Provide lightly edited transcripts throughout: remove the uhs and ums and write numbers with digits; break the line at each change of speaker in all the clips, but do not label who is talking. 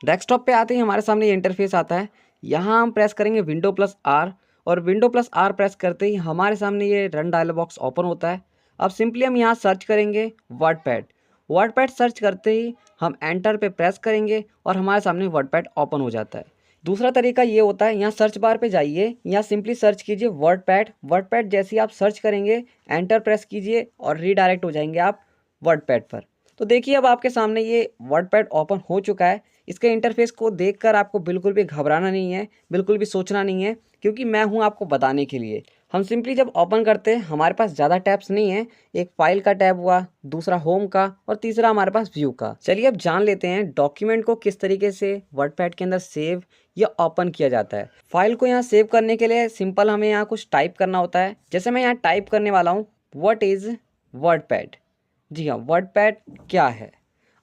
Desktop पे आते ही हमारे सामने ये इंटरफेस आता है। यहाँ हम प्रेस करेंगे विंडो प्लस आर, और विंडो प्लस आर प्रेस करते ही हमारे सामने ये रन डायलॉग बॉक्स ओपन होता है। अब सिंपली हम यहाँ सर्च करेंगे वर्डपैड। वर्डपैड सर्च करते ही हम एंटर पे प्रेस करेंगे और हमारे सामने वर्डपैड ओपन हो जाता है। दूसरा तरीका ये होता है, यहाँ सर्च बार पे जाइए, यहाँ सिंपली सर्च कीजिए वर्डपैड। वर्डपैड जैसे ही आप सर्च करेंगे एंटर प्रेस कीजिए और रीडायरेक्ट हो जाएंगे आप वर्डपैड पर। तो देखिए अब आपके सामने ये वर्डपैड ओपन हो चुका है। इसके इंटरफेस को देखकर आपको बिल्कुल भी घबराना नहीं है, बिल्कुल भी सोचना नहीं है, क्योंकि मैं हूँ आपको बताने के लिए। हम सिंपली जब ओपन करते हैं हमारे पास ज़्यादा टैब्स नहीं है। एक फाइल का टैब हुआ, दूसरा होम का, और तीसरा हमारे पास व्यू का। चलिए अब जान लेते हैं डॉक्यूमेंट को किस तरीके से वर्डपैड के अंदर सेव या ओपन किया जाता है। फाइल को यहाँ सेव करने के लिए सिंपल हमें यहाँ कुछ टाइप करना होता है। जैसे मैं यहाँ टाइप करने वाला हूँ व्हाट इज़ वर्डपैड। जी हाँ, वर्डपैड क्या है।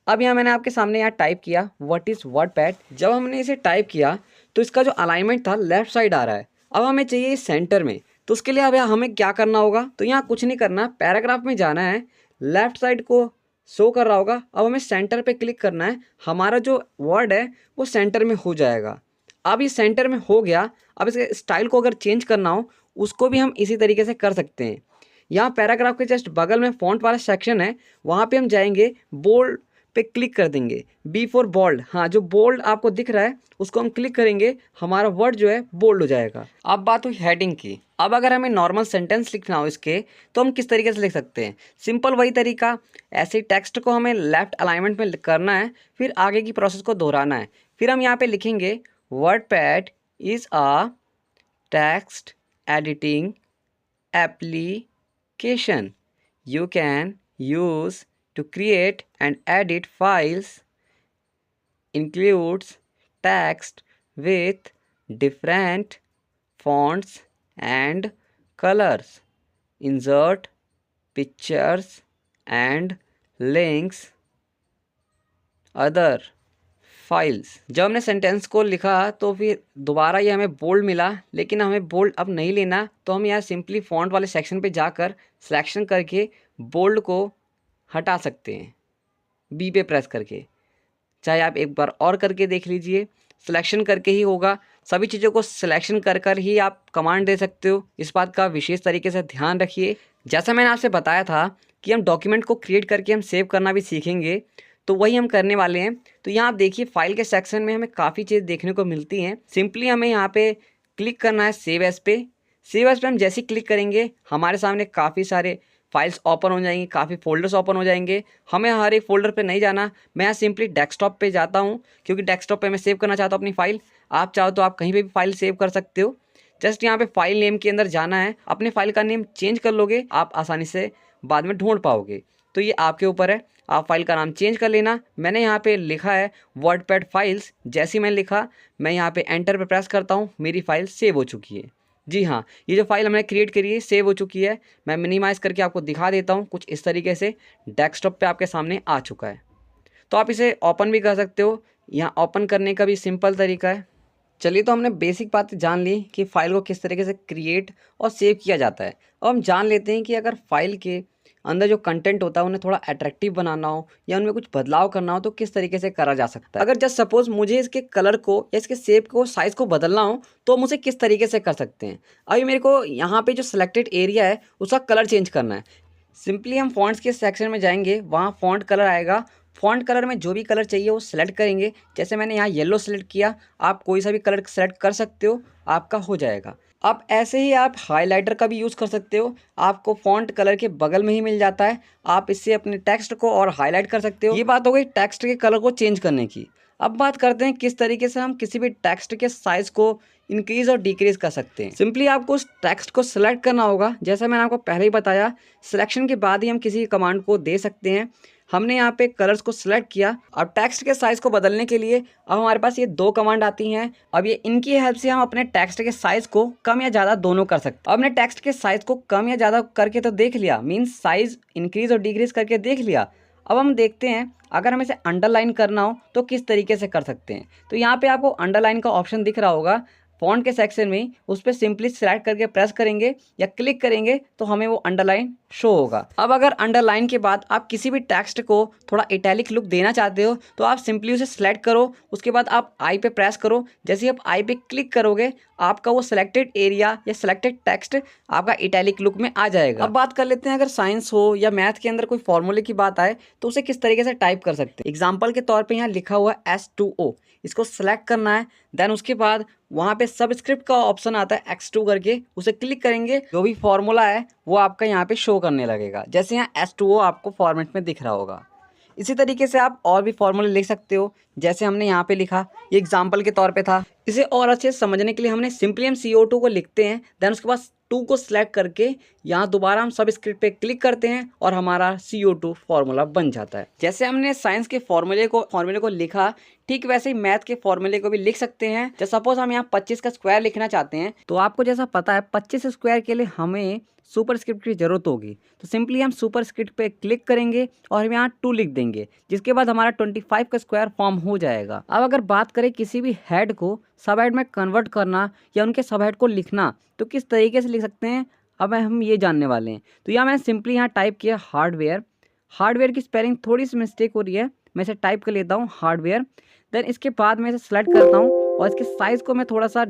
अब यहाँ मैंने आपके सामने यहाँ टाइप किया व्हाट इज़ वर्डपैड। जब हमने इसे टाइप किया तो इसका जो अलाइनमेंट था लेफ्ट साइड आ रहा है। अब हमें चाहिए सेंटर में, तो उसके लिए अब यहाँ हमें क्या करना होगा, तो यहाँ कुछ नहीं करना, पैराग्राफ में जाना है, लेफ्ट साइड को शो कर रहा होगा। अब हमें सेंटर पे क्लिक करना है, हमारा जो वर्ड है वो सेंटर में हो जाएगा। अब ये सेंटर में हो गया। अब इसके स्टाइल को अगर चेंज करना हो उसको भी हम इसी तरीके से कर सकते हैं। यहाँ पैराग्राफ के जस्ट बगल में फॉन्ट वाला सेक्शन है, वहाँ पे हम जाएंगे, बोल्ड पे क्लिक कर देंगे, बी फॉर बोल्ड। हाँ, जो बोल्ड आपको दिख रहा है उसको हम क्लिक करेंगे, हमारा वर्ड जो है बोल्ड हो जाएगा। अब बात हुई हेडिंग की। अब अगर हमें नॉर्मल सेंटेंस लिखना हो इसके, तो हम किस तरीके से लिख सकते हैं। सिंपल वही तरीका, ऐसे टेक्स्ट को हमें लेफ्ट अलाइनमेंट में करना है, फिर आगे की प्रोसेस को दोहराना है। फिर हम यहाँ पे लिखेंगे WordPad is a text editing application you can use to create and edit files, includes text with different fonts and colors, insert pictures and links, other files. जब हमने सेंटेंस को लिखा तो फिर दोबारा ये हमें बोल्ड मिला, लेकिन हमें बोल्ड अब नहीं लेना, तो हम यहाँ सिंपली फॉन्ट वाले सेक्शन पे जाकर सिलेक्शन करके बोल्ड को हटा सकते हैं, बी पे प्रेस करके। चाहे आप एक बार और करके देख लीजिए, सिलेक्शन करके ही होगा। सभी चीज़ों को सिलेक्शन कर कर ही आप कमांड दे सकते हो, इस बात का विशेष तरीके से ध्यान रखिए। जैसा मैंने आपसे बताया था कि हम डॉक्यूमेंट को क्रिएट करके हम सेव करना भी सीखेंगे, तो वही हम करने वाले हैं। तो यहाँ आप देखिए फाइल के सेक्शन में हमें काफ़ी चीज़ देखने को मिलती हैं। सिंपली हमें यहाँ पे क्लिक करना है सेव एज पे। सेव एज पे हम जैसे ही क्लिक करेंगे हमारे सामने काफ़ी सारे फाइल्स ओपन हो जाएंगी, काफ़ी फोल्डर्स ओपन हो जाएंगे। हमें हर एक फोल्डर पे नहीं जाना, मैं यहाँ सिंपली डेस्कटॉप पे जाता हूँ, क्योंकि डेस्कटॉप पे मैं सेव करना चाहता हूँ अपनी फ़ाइल। आप चाहो तो आप कहीं पे भी फाइल सेव कर सकते हो। जस्ट यहाँ पे फाइल नेम के अंदर जाना है, अपने फाइल का नेम चेंज कर लोगे, आप आसानी से बाद में ढूंढ पाओगे। तो ये आपके ऊपर है, आप फाइल का नाम चेंज कर लेना। मैंने यहाँ पे लिखा है वर्डपैड फाइल्स। जैसे ही मैंने लिखा, मैं यहाँ पे एंटर पे प्रेस करता हूँ, मेरी फाइल सेव हो चुकी है। जी हाँ, ये जो फाइल हमने क्रिएट करी है सेव हो चुकी है। मैं मिनिमाइज़ करके आपको दिखा देता हूँ, कुछ इस तरीके से डेस्कटॉप पे आपके सामने आ चुका है। तो आप इसे ओपन भी कर सकते हो, यहाँ ओपन करने का भी सिंपल तरीका है। चलिए, तो हमने बेसिक बातें जान ली कि फ़ाइल को किस तरीके से क्रिएट और सेव किया जाता है। अब हम जान लेते हैं कि अगर फाइल के अंदर जो कंटेंट होता है उन्हें थोड़ा अट्रैक्टिव बनाना हो या उनमें कुछ बदलाव करना हो तो किस तरीके से करा जा सकता है। अगर जस्ट सपोज मुझे इसके कलर को या इसके शेप को, साइज़ को बदलना हो तो हम उसे किस तरीके से कर सकते हैं। अभी मेरे को यहाँ पे जो सिलेक्टेड एरिया है उसका कलर चेंज करना है। सिंपली हम फॉन्ट्स के सेक्शन में जाएंगे, वहाँ फॉन्ट कलर आएगा। फॉन्ट कलर में जो भी कलर चाहिए वो सिलेक्ट करेंगे। जैसे मैंने यहाँ येलो सेलेक्ट किया, आप कोई सा भी कलर सेलेक्ट कर सकते हो, आपका हो जाएगा। अब ऐसे ही आप हाइलाइटर का भी यूज़ कर सकते हो, आपको फॉन्ट कलर के बगल में ही मिल जाता है। आप इससे अपने टेक्स्ट को और हाईलाइट कर सकते हो। ये बात हो गई टेक्स्ट के कलर को चेंज करने की। अब बात करते हैं किस तरीके से हम किसी भी टेक्स्ट के साइज़ को इंक्रीज़ और डिक्रीज़ कर सकते हैं। सिंपली आपको उस टेक्स्ट को सिलेक्ट करना होगा। जैसा मैंने आपको पहले ही बताया, सिलेक्शन के बाद ही हम किसी कमांड को दे सकते हैं। हमने यहाँ पे कलर्स को सिलेक्ट किया। अब टेक्स्ट के साइज़ को बदलने के लिए अब हमारे पास ये दो कमांड आती हैं। अब ये इनकी हेल्प से हम अपने टेक्स्ट के साइज़ को कम या ज़्यादा दोनों कर सकते हैं। अब हमने टेक्स्ट के साइज़ को कम या ज़्यादा करके तो देख लिया, मीन्स साइज़ इंक्रीज़ और डिक्रीज़ करके देख लिया। अब हम देखते हैं अगर हमें इसे अंडरलाइन करना हो तो किस तरीके से कर सकते हैं। तो यहाँ पे आपको अंडरलाइन का ऑप्शन दिख रहा होगा फॉन्ट के सेक्शन में, उस पर सिंपली सेलेक्ट करके प्रेस करेंगे या क्लिक करेंगे तो हमें वो अंडरलाइन शो होगा। अब अगर अंडरलाइन के बाद आप किसी भी टेक्स्ट को थोड़ा इटैलिक लुक देना चाहते हो तो आप सिंपली उसे सेलेक्ट करो, उसके बाद आप आई पे प्रेस करो। जैसे ही आप आई पे क्लिक करोगे आपका वो सिलेक्टेड एरिया या सिलेक्टेड टेक्स्ट आपका इटैलिक लुक में आ जाएगा। अब बात कर लेते हैं अगर साइंस हो या मैथ के अंदर कोई फॉर्मूले की बात आए तो उसे किस तरीके से टाइप कर सकते हैं। एग्जाम्पल के तौर पर यहाँ लिखा हुआ है H2O, इसको सेलेक्ट करना है। देन उसके बाद वहाँ पे सबस्क्रिप्ट का ऑप्शन आता है X2 करके, उसे क्लिक करेंगे, जो भी फॉर्मूला है वो आपका यहाँ पे शो करने लगेगा। जैसे यहाँ H2O आपको फॉर्मेट में दिख रहा होगा। इसी तरीके से आप और भी फॉर्मूले लिख सकते हो, जैसे हमने यहाँ पे लिखा, ये एग्जाम्पल के तौर पे था। इसे और अच्छे से समझने के लिए हमने सिंपली हम CO2 को लिखते हैं, देन उसके बाद 2 को सिलेक्ट करके यहाँ दोबारा हम सब स्क्रिप्ट पे क्लिक करते हैं और हमारा CO2 फॉर्मूला बन जाता है। जैसे हमने साइंस के फॉर्मूले को लिखा, ठीक वैसे ही मैथ के फॉर्मूले को भी लिख सकते हैं। जैसे सपोज हम यहाँ 25 का स्क्वायर लिखना चाहते हैं तो आपको जैसा पता है 25 स्क्वायर के लिए हमें सुपर स्क्रिप्ट की जरूरत होगी, तो सिंपली हम सुपर स्क्रिप्ट पे क्लिक करेंगे और हम यहाँ 2 लिख देंगे, जिसके बाद हमारा 25 का स्क्वायर फॉर्म हो जाएगा। अब अगर बात करें किसी भी हेड को सब हेड में कन्वर्ट करना या उनके सब हेड को लिखना तो किस तरीके से लिख सकते हैं, अब हम ये जानने वाले हैं। तो यहाँ मैंने सिंपली यहाँ टाइप किया हार्डवेयर की स्पेलिंग थोड़ी सी मिस्टेक हो रही है, मैं इसे टाइप कर लेता हूँ हार्डवेयर। देन इसके बाद मैं इसे सेलेक्ट करता हूँ और इसके साइज को मैं थोड़ा सा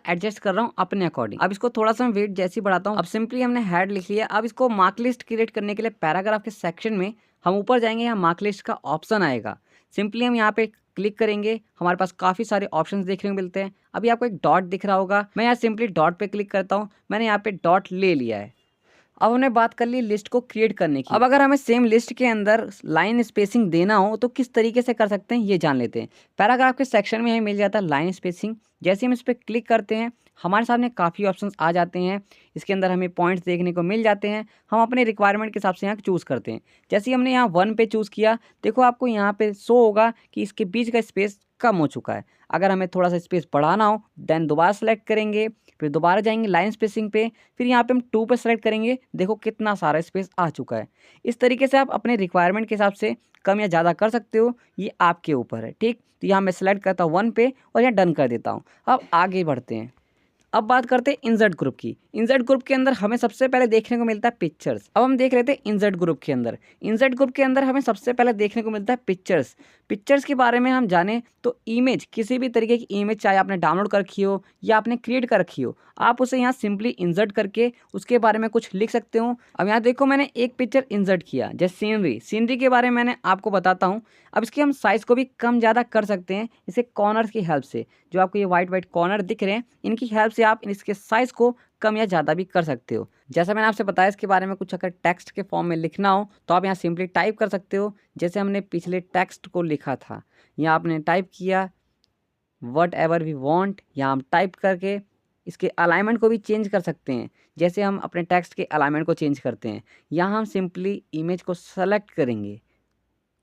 एडजस्ट कर रहा हूँ अपने अकॉर्डिंग। अब इसको थोड़ा सा मैं वेट जैसी बढ़ाता हूँ। अब सिंपली हमने हेड लिख लिया। अब इसको मार्क लिस्ट क्रिएट करने के लिए पैराग्राफ के सेक्शन में हम ऊपर जाएंगे, यहाँ मार्क लिस्ट का ऑप्शन आएगा। सिंपली हम यहाँ पे क्लिक करेंगे, हमारे पास काफ़ी सारे ऑप्शंस देखने को मिलते हैं। अभी आपको एक डॉट दिख रहा होगा, मैं यहाँ सिंपली डॉट पे क्लिक करता हूँ, मैंने यहाँ पे डॉट ले लिया है। अब हमने बात कर ली लिस्ट को क्रिएट करने की। अब अगर हमें सेम लिस्ट के अंदर लाइन स्पेसिंग देना हो तो किस तरीके से कर सकते हैं ये जान लेते हैं। पैराग्राफ के सेक्शन में हमें मिल जाता है लाइन स्पेसिंग। जैसे हम इस पर क्लिक करते हैं हमारे सामने काफ़ी ऑप्शंस आ जाते हैं, इसके अंदर हमें पॉइंट्स देखने को मिल जाते हैं। हम अपने रिक्वायरमेंट के हिसाब से यहाँ चूज़ करते हैं। जैसे ही हमने यहाँ 1 पे चूज़ किया, देखो आपको यहाँ पे शो होगा कि इसके बीच का स्पेस कम हो चुका है। अगर हमें थोड़ा सा स्पेस बढ़ाना हो देन दोबारा सेलेक्ट करेंगे, फिर दोबारा जाएंगे लाइन स्पेसिंग पे, फिर यहाँ पे हम 2 पे सेलेक्ट करेंगे, देखो कितना सारा स्पेस आ चुका है। इस तरीके से आप अपने रिक्वायरमेंट के हिसाब से कम या ज़्यादा कर सकते हो, ये आपके ऊपर है। ठीक, तो यहाँ मैं सेलेक्ट करता हूँ 1 पे और यहाँ डन कर देता हूँ। अब आगे बढ़ते हैं। अब बात करते हैं इंसर्ट ग्रुप की। इंसर्ट ग्रुप के अंदर हमें सबसे पहले देखने को मिलता है पिक्चर्स। अब हम देख लेते हैं इंसर्ट ग्रुप के अंदर हमें सबसे पहले देखने को मिलता है पिक्चर्स। पिक्चर्स के बारे में हम जाने तो इमेज, किसी भी तरीके की इमेज चाहे आपने डाउनलोड कर रखी हो या आपने क्रिएट कर रखी हो, आप उसे यहाँ सिंपली इंसर्ट करके उसके बारे में कुछ लिख सकते हो। अब यहाँ देखो मैंने एक पिक्चर इंसर्ट किया, जैसे सीनरी के बारे में मैंने आपको बताता हूँ। अब इसके हम साइज़ को भी कम ज़्यादा कर सकते हैं इसे कॉर्नर्स की हेल्प से। जो आपको ये वाइट कॉर्नर दिख रहे हैं इनकी हेल्प से आप इसके साइज़ को कम या ज़्यादा भी कर सकते हो। जैसा मैंने आपसे बताया इसके बारे में कुछ अगर टेक्स्ट के फॉर्म में लिखना हो तो आप यहाँ सिंपली टाइप कर सकते हो। जैसे हमने पिछले टेक्स्ट को लिखा था, यहाँ आपने टाइप किया वट एवर वी वॉन्ट, यहाँ हम टाइप करके इसके अलाइनमेंट को भी चेंज कर सकते हैं। जैसे हम अपने टेक्स्ट के अलाइनमेंट को चेंज करते हैं, यहाँ हम सिंपली इमेज को सेलेक्ट करेंगे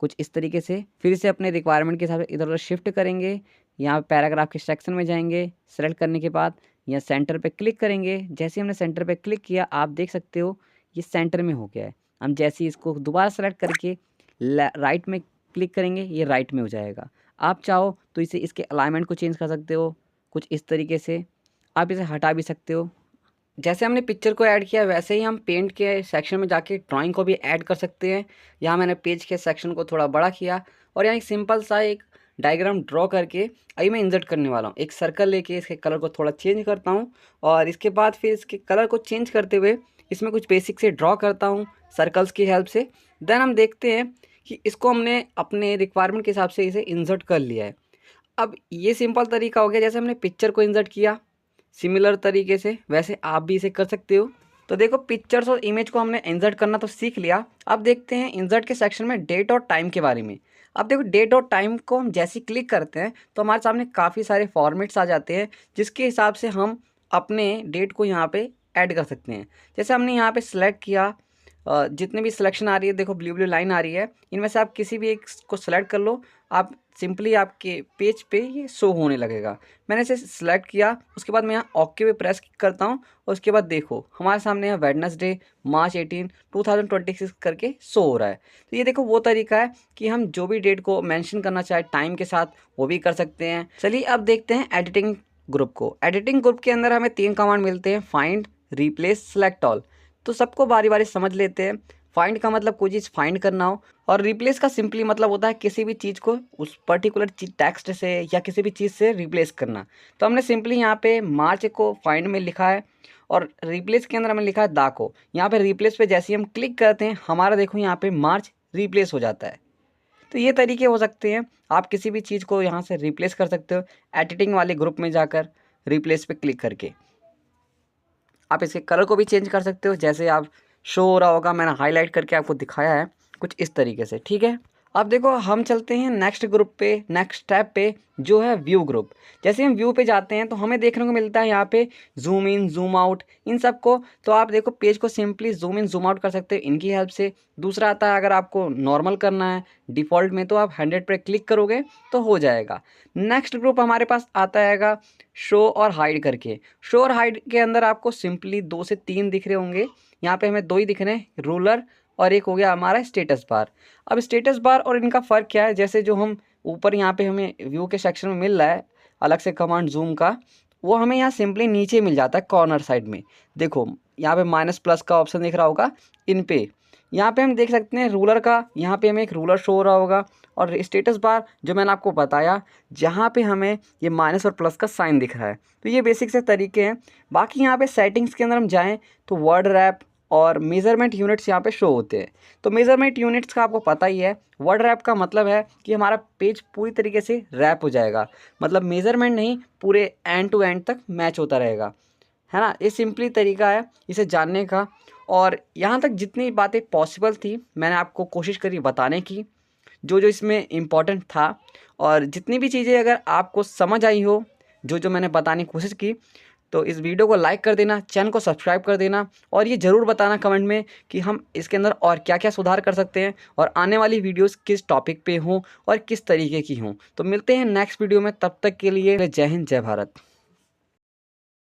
कुछ इस तरीके से, फिर इसे अपने रिक्वायरमेंट के हिसाब से इधर उधर शिफ्ट करेंगे। यहाँ पैराग्राफ के सेक्शन में जाएंगे, सेलेक्ट करने के बाद यहाँ सेंटर पे क्लिक करेंगे। जैसे हमने सेंटर पे क्लिक किया आप देख सकते हो ये सेंटर में हो गया है। हम जैसे ही इसको दोबारा सेलेक्ट करके राइट में क्लिक करेंगे ये राइट में हो जाएगा। आप चाहो तो इसे इसके अलाइनमेंट को चेंज कर सकते हो कुछ इस तरीके से, आप इसे हटा भी सकते हो। जैसे हमने पिक्चर को ऐड किया वैसे ही हम पेंट के सेक्शन में जाके ड्राइंग को भी ऐड कर सकते हैं। यहाँ मैंने पेज के सेक्शन को थोड़ा बड़ा किया और यहाँ एक सिंपल सा एक डायग्राम ड्रॉ करके अभी मैं इंसर्ट करने वाला हूँ। एक सर्कल लेके इसके कलर को थोड़ा चेंज करता हूँ और इसके बाद फिर इसके कलर को चेंज करते हुए इसमें कुछ बेसिक से ड्रॉ करता हूँ सर्कल्स की हेल्प से। देन हम देखते हैं कि इसको हमने अपने रिक्वायरमेंट के हिसाब से इसे इंसर्ट कर लिया है। अब ये सिंपल तरीका हो गया, जैसे हमने पिक्चर को इंसर्ट किया सिमिलर तरीके से वैसे आप भी इसे कर सकते हो। तो देखो पिक्चर्स और इमेज को हमने इंसर्ट करना तो सीख लिया। अब देखते हैं इंसर्ट के सेक्शन में डेट और टाइम के बारे में। अब देखो डेट और टाइम को हम जैसे क्लिक करते हैं तो हमारे सामने काफ़ी सारे फॉर्मेट्स आ जाते हैं जिसके हिसाब से हम अपने डेट को यहाँ पे ऐड कर सकते हैं। जैसे हमने यहाँ पे सिलेक्ट किया, जितने भी सिलेक्शन आ रही है देखो ब्लू लाइन आ रही है, इनमें से आप किसी भी एक को सिलेक्ट कर लो, आप सिंपली आपके पेज पे ये शो होने लगेगा। मैंने इसे सिलेक्ट किया, उसके बाद मैं यहाँ ओके पे प्रेस करता हूँ और उसके बाद देखो हमारे सामने यहाँ वेडनेसडे मार्च 18 2026 करके शो हो रहा है। तो ये देखो वो तरीका है कि हम जो भी डेट को मेंशन करना चाहे टाइम के साथ वो भी कर सकते हैं। चलिए अब देखते हैं एडिटिंग ग्रुप को। एडिटिंग ग्रुप के अंदर हमें 3 कमांड मिलते हैं, फाइंड, रिप्लेस, सेलेक्ट ऑल। तो सबको बारी बारी समझ लेते हैं। फाइंड का मतलब कोई चीज़ फाइंड करना हो, और रिप्लेस का सिंपली मतलब होता है किसी भी चीज़ को उस पर्टिकुलर टेक्स्ट से या किसी भी चीज़ से रिप्लेस करना। तो हमने सिंपली यहाँ पे मार्च को फाइंड में लिखा है और रिप्लेस के अंदर हमने लिखा है दा को। यहाँ पे रिप्लेस पे जैसे ही हम क्लिक करते हैं हमारा देखो यहाँ पे मार्च रिप्लेस हो जाता है। तो ये तरीके हो सकते हैं, आप किसी भी चीज़ को यहाँ से रिप्लेस कर सकते हो एडिटिंग वाले ग्रुप में जाकर रिप्लेस पे क्लिक करके। आप इसके कलर को भी चेंज कर सकते हो, जैसे आप शो हो रहा होगा, मैंने हाईलाइट करके आपको दिखाया है कुछ इस तरीके से, ठीक है। अब देखो हम चलते हैं नेक्स्ट ग्रुप पे, नेक्स्ट स्टेप पे, जो है व्यू ग्रुप। जैसे हम व्यू पे जाते हैं तो हमें देखने को मिलता है यहाँ पे zoom in zoom out in सब को। तो आप देखो पेज को simply zoom in zoom out कर सकते हो इनकी हेल्प से। दूसरा आता है अगर आपको नॉर्मल करना है डिफ़ॉल्ट में तो आप 100 पे क्लिक करोगे तो हो जाएगा। नेक्स्ट ग्रुप हमारे पास आता है शो और हाइड करके। शो और हाइड के अंदर आपको सिंपली 2 से 3 दिख रहे होंगे, यहाँ पे हमें 2 ही दिख रहे हैं, रूलर और एक हो गया हमारा स्टेटस बार। अब स्टेटस बार और इनका फ़र्क क्या है, जैसे जो हम ऊपर यहाँ पे हमें व्यू के सेक्शन में मिल रहा है अलग से कमांड जूम का, वो हमें यहाँ सिंपली नीचे मिल जाता है कॉर्नर साइड में। देखो यहाँ पे माइनस प्लस का ऑप्शन दिख रहा होगा इन पे, यहाँ पे हम देख सकते हैं रूलर का, यहाँ पे हमें एक रूलर शो हो रहा होगा। और स्टेटस बार जो मैंने आपको बताया जहाँ पे हमें ये माइनस और प्लस का साइन दिख रहा है। तो ये बेसिक से तरीके हैं। बाकी यहाँ पे सेटिंग्स के अंदर हम जाएँ तो वर्ड रैप और मेज़रमेंट यूनिट्स यहाँ पे शो होते हैं। तो मेज़रमेंट यूनिट्स का आपको पता ही है, वर्ड रैप का मतलब है कि हमारा पेज पूरी तरीके से रैप हो जाएगा, मतलब मेज़रमेंट नहीं, पूरे एंड टू एंड तक मैच होता रहेगा, है ना। ये सिंपली तरीका है इसे जानने का। और यहाँ तक जितनी बातें पॉसिबल थी मैंने आपको कोशिश करी बताने की, जो जो इसमें इम्पॉर्टेंट था। और जितनी भी चीज़ें अगर आपको समझ आई हो, जो जो मैंने बताने की कोशिश की, तो इस वीडियो को लाइक कर देना, चैनल को सब्सक्राइब कर देना, और ये ज़रूर बताना कमेंट में कि हम इसके अंदर और क्या क्या सुधार कर सकते हैं और आने वाली वीडियोस किस टॉपिक पे हों और किस तरीके की हों। तो मिलते हैं नेक्स्ट वीडियो में, तब तक के लिए जय हिंद जय भारत।